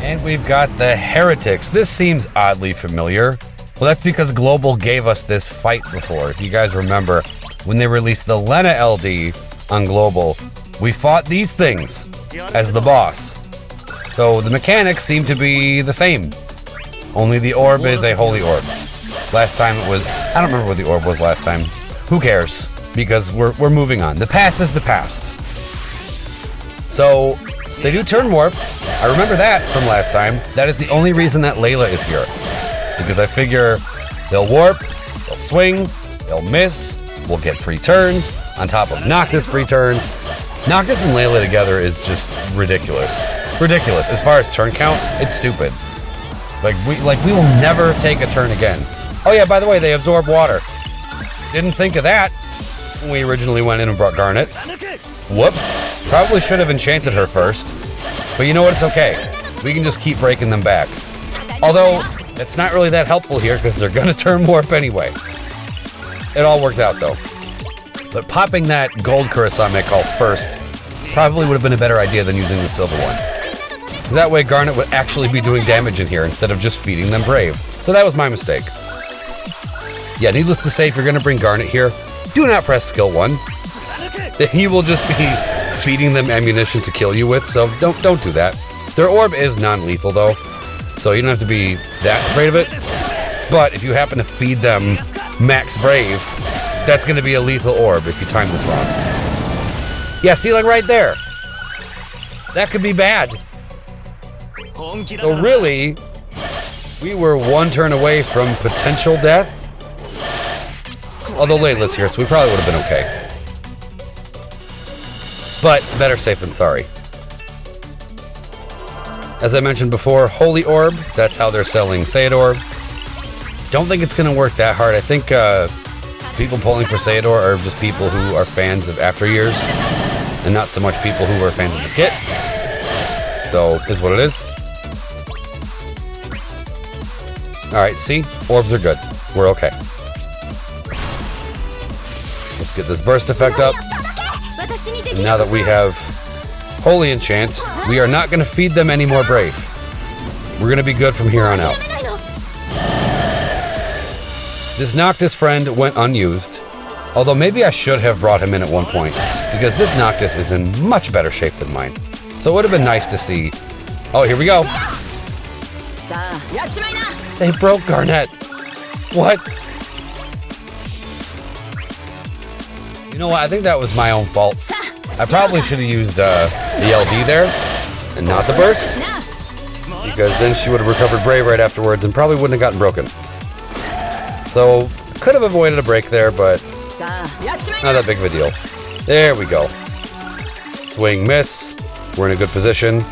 And we've got the Heretics. This seems oddly familiar. Well, that's because Global gave us this fight before. If you guys remember, when they released the Lena LD on Global, we fought these things as the boss. So the mechanics seem to be the same. Only the orb is a holy orb. Last time it was... I don't remember what the orb was last time. Who cares? Because we're moving on. The past is the past. So they do turn warp. I remember that from last time. That is the only reason that Leila is here. Because I figure they'll warp, they'll swing, they'll miss, we'll get free turns, on top of Noctis free turns. Noctis and Leila together is just ridiculous. Ridiculous. As far as turn count, it's stupid. Like we will never take a turn again. Oh yeah, by the way, they absorb water. Didn't think of that when we originally went in and brought Garnet. Whoops. Probably should have enchanted her first. But you know what? It's okay. We can just keep breaking them back. Although, it's not really that helpful here because they're going to turn warp anyway. It all worked out though. But popping that gold Kurasame call first probably would have been a better idea than using the silver one. Because that way Garnet would actually be doing damage in here instead of just feeding them Brave. So that was my mistake. Yeah, needless to say, if you're going to bring Garnet here, do not press skill 1. He will just be feeding them ammunition to kill you with, so don't do that. Their orb is non-lethal though, so you don't have to be that afraid of it. But if you happen to feed them max Brave, that's going to be a lethal orb if you time this wrong. Yeah, see, like right there. That could be bad. So really, we were one turn away from potential death. Although Leila's here, so we probably would have been okay. But better safe than sorry. As I mentioned before, Holy Orb, that's how they're selling Sayador. Don't think it's going to work that hard. I think people pulling for Sayador are just people who are fans of After Years, and not so much people who are fans of this kit. So, is what it is. Alright, see? Orbs are good. We're okay. Let's get this burst effect up. And now that we have Holy Enchant, we are not going to feed them any more Brave. We're going to be good from here on out. This Noctis friend went unused, although maybe I should have brought him in at one point, because this Noctis is in much better shape than mine. So it would have been nice to see... Oh, here we go. They broke Garnet. What? You know what? I think that was my own fault. I probably should have used the LD there and not the burst, because then she would have recovered Brave right afterwards and probably wouldn't have gotten broken. So, could have avoided a break there, but not that big of a deal. There we go. Swing, miss. We're in a good position.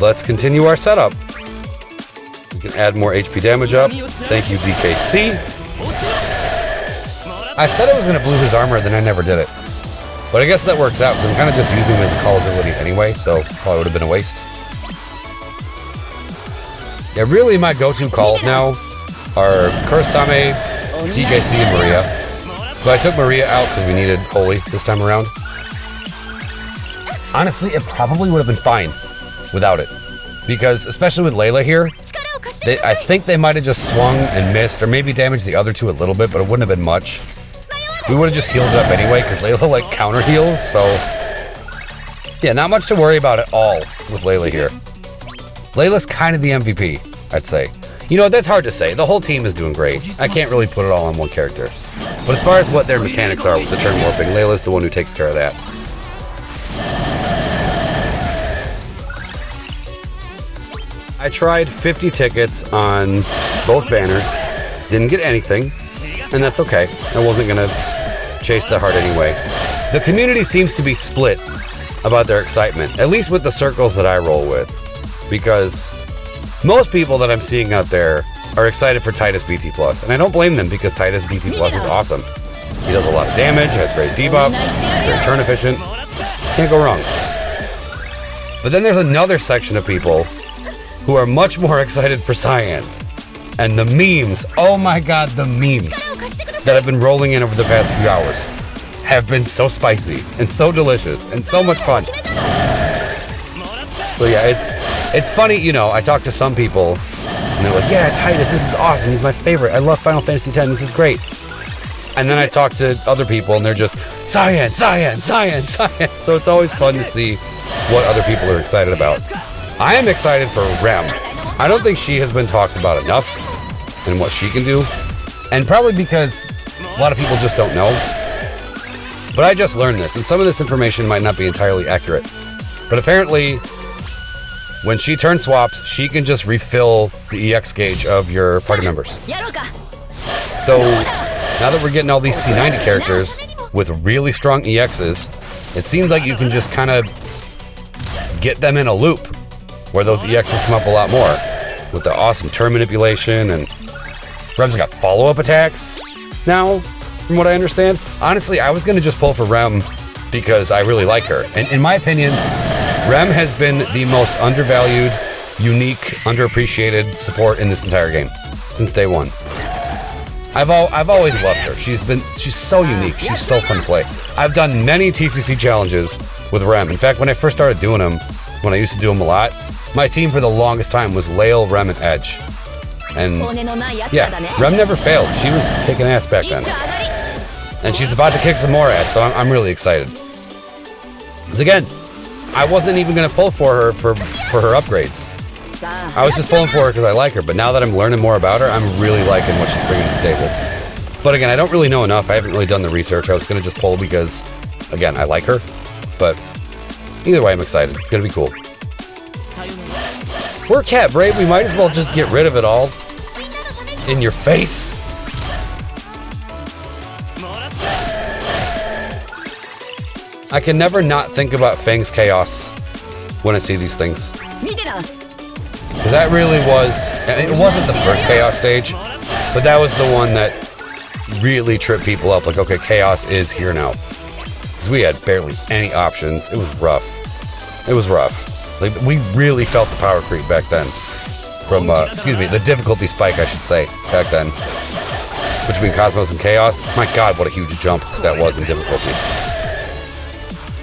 Let's continue our setup. We can add more HP damage up. Thank you, DKC. I said I was going to blue his armor, then I never did it. But I guess that works out, because I'm kind of just using him as a call ability anyway, so probably would have been a waste. Yeah, really my go-to calls now are Kurasame, DKC, and Maria. But I took Maria out because we needed Holy this time around. Honestly, it probably would have been fine without it. Because, especially with Leila here, I think they might have just swung and missed, or maybe damaged the other two a little bit, but it wouldn't have been much. We would have just healed it up anyway, because Leila, like, counter heals, so... Yeah, not much to worry about at all with Leila here. Leila's kind of the MVP, I'd say. You know what, that's hard to say. The whole team is doing great. I can't really put it all on one character. But as far as what their mechanics are with the turn warping, Leila's the one who takes care of that. I tried 50 tickets on both banners, didn't get anything, and that's okay. I wasn't gonna chase that hard anyway. The community seems to be split about their excitement, at least with the circles that I roll with, because most people that I'm seeing out there are excited for Titus BT+, and I don't blame them because Titus BT+ is awesome. He does a lot of damage, has great debuffs, very turn efficient, can't go wrong. But then there's another section of people who are much more excited for Cyan. And the memes, oh my god, the memes that have been rolling in over the past few hours have been so spicy and so delicious and so much fun. So yeah, it's funny, you know, I talk to some people and they're like, yeah, Titus, this is awesome. He's my favorite. I love Final Fantasy X. This is great. And then I talk to other people and they're just, Cyan, Cyan, Cyan, Cyan. So it's always fun to see what other people are excited about. I am excited for Rem. I don't think she has been talked about enough and what she can do. And probably because a lot of people just don't know. But I just learned this, and some of this information might not be entirely accurate. But apparently, when she turn swaps, she can just refill the EX gauge of your party members. So, now that we're getting all these C90 characters with really strong EXs, it seems like you can just kind of get them in a loop where those EXs come up a lot more with the awesome turn manipulation, and Rem's got follow-up attacks now, from what I understand. Honestly, I was going to just pull for Rem because I really like her. And in my opinion, Rem has been the most undervalued, unique, underappreciated support in this entire game since day one. I've always loved her. She's so unique. She's so fun to play. I've done many TCC challenges with Rem. In fact, when I first started doing them, when I used to do them a lot, my team for the longest time was Leila, Rem, and Edge. And yeah, Rem never failed. She was kicking ass back then. And she's about to kick some more ass, so I'm really excited. Because again, I wasn't even going to pull for her for her upgrades. I was just pulling for her because I like her, but now that I'm learning more about her, I'm really liking what she's bringing to the table. But again, I don't really know enough. I haven't really done the research. I was going to just pull because, again, I like her. But either way, I'm excited. It's going to be cool. We're Cat Brave. We might as well just get rid of it all. In your face. I can never not think about Fang's Chaos when I see these things. Because that really was, it wasn't the first Chaos stage, but that was the one that really tripped people up. Like, okay, Chaos is here now. Because we had barely any options. It was rough. It was rough. Like, we really felt the power creep back then. From, excuse me, the difficulty spike, I should say, back then. Between Cosmos and Chaos. My god, what a huge jump that was in difficulty.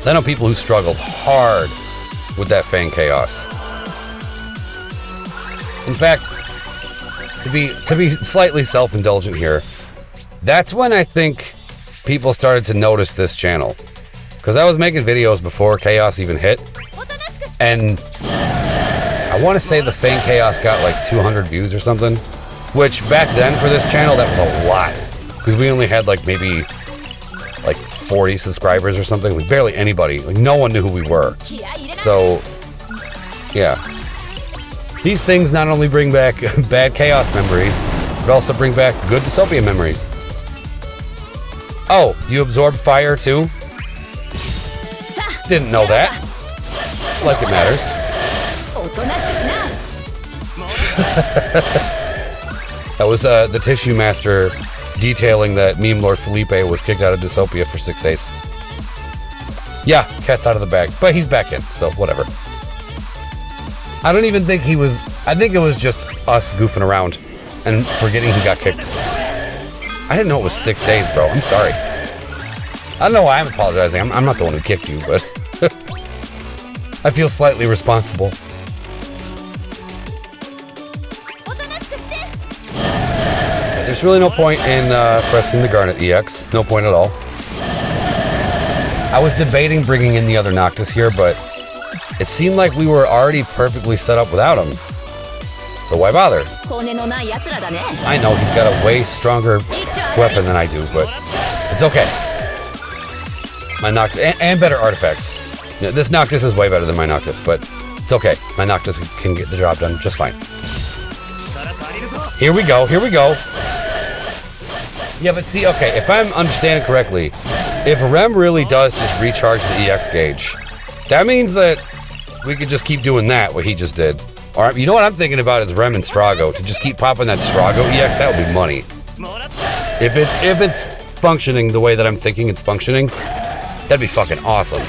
I know people who struggled hard with that Fang Chaos. In fact, to be slightly self-indulgent here, that's when I think people started to notice this channel. Because I was making videos before Chaos even hit, and I want to say the Fang Chaos got like 200 views or something, which back then for this channel, that was a lot. Because we only had like maybe like 40 subscribers or something, like barely anybody, like no one knew who we were. So, yeah. These things not only bring back bad Chaos memories, but also bring back good Dissopia memories. Oh, you absorb fire too? Didn't know that. Like it matters. That was the Tissue Master detailing that Meme Lord Felipe was kicked out of Dissopia for 6 days. Yeah, cat's out of the bag, but he's back in, so whatever. I don't even think he was, I think it was just us goofing around and forgetting he got kicked. I didn't know it was 6 days, bro. I'm sorry. I don't know why I'm apologizing. I'm not the one who kicked you, but I feel slightly responsible. There's really no point in pressing the Garnet EX. No point at all. I was debating bringing in the other Noctis here, but it seemed like we were already perfectly set up without him. So why bother? I know he's got a way stronger weapon than I do, but it's okay. My Noctis, and better artifacts. This Noctis is way better than my Noctis, but it's okay. My Noctis can get the job done just fine. Here we go, here we go. Yeah, but see, okay, if I'm understanding correctly, if Rem really does just recharge the EX gauge, that means that we could just keep doing that, what he just did. Or, you know what I'm thinking about is Rem and Strago, to just keep popping that Strago EX, that would be money. If it's functioning the way that I'm thinking it's functioning, that'd be fucking awesome.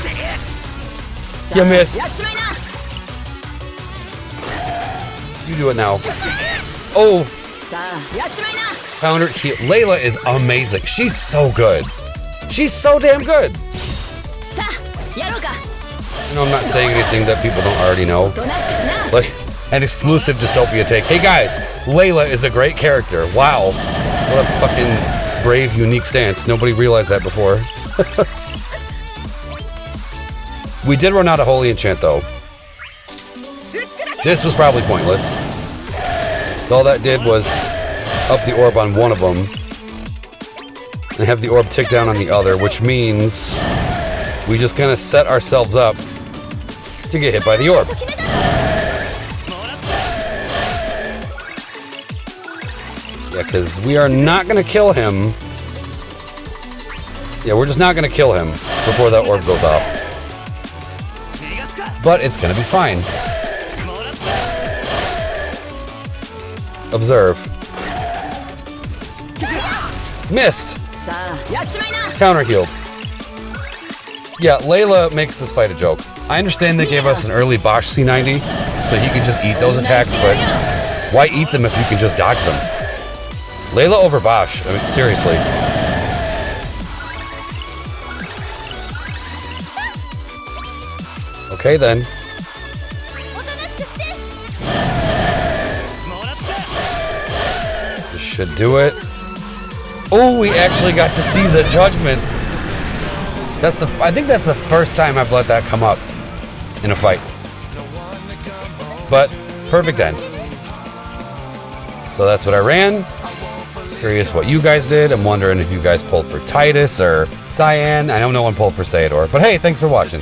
You missed. You do it now. Oh. Counter heal. Leila is amazing. She's so good. She's so damn good. No, I'm not saying anything that people don't already know. Like an exclusive Dissopia take. Hey guys, Leila is a great character. Wow. What a fucking brave, unique stance. Nobody realized that before. We did run out of Holy Enchant though. This was probably pointless. All that did was up the orb on one of them and have the orb tick down on the other, which means we just kind of set ourselves up to get hit by the orb. Yeah, because we are not going to kill him. Yeah, we're just not going to kill him before that orb goes off. But it's going to be fine. Observe. Missed! Counter healed. Yeah, Leila makes this fight a joke. I understand they gave us an early Bosch C90, so he can just eat those attacks, but why eat them if you can just dodge them? Leila over Bosch, I mean, seriously. Okay then. This should do it. Oh, we actually got to see the judgment. I think that's the first time I've let that come up in a fight. But perfect end. So that's what I ran. Curious what you guys did. I'm wondering if you guys pulled for Titus or Cyan. I know no one pulled for Sayador. But hey, thanks for watching.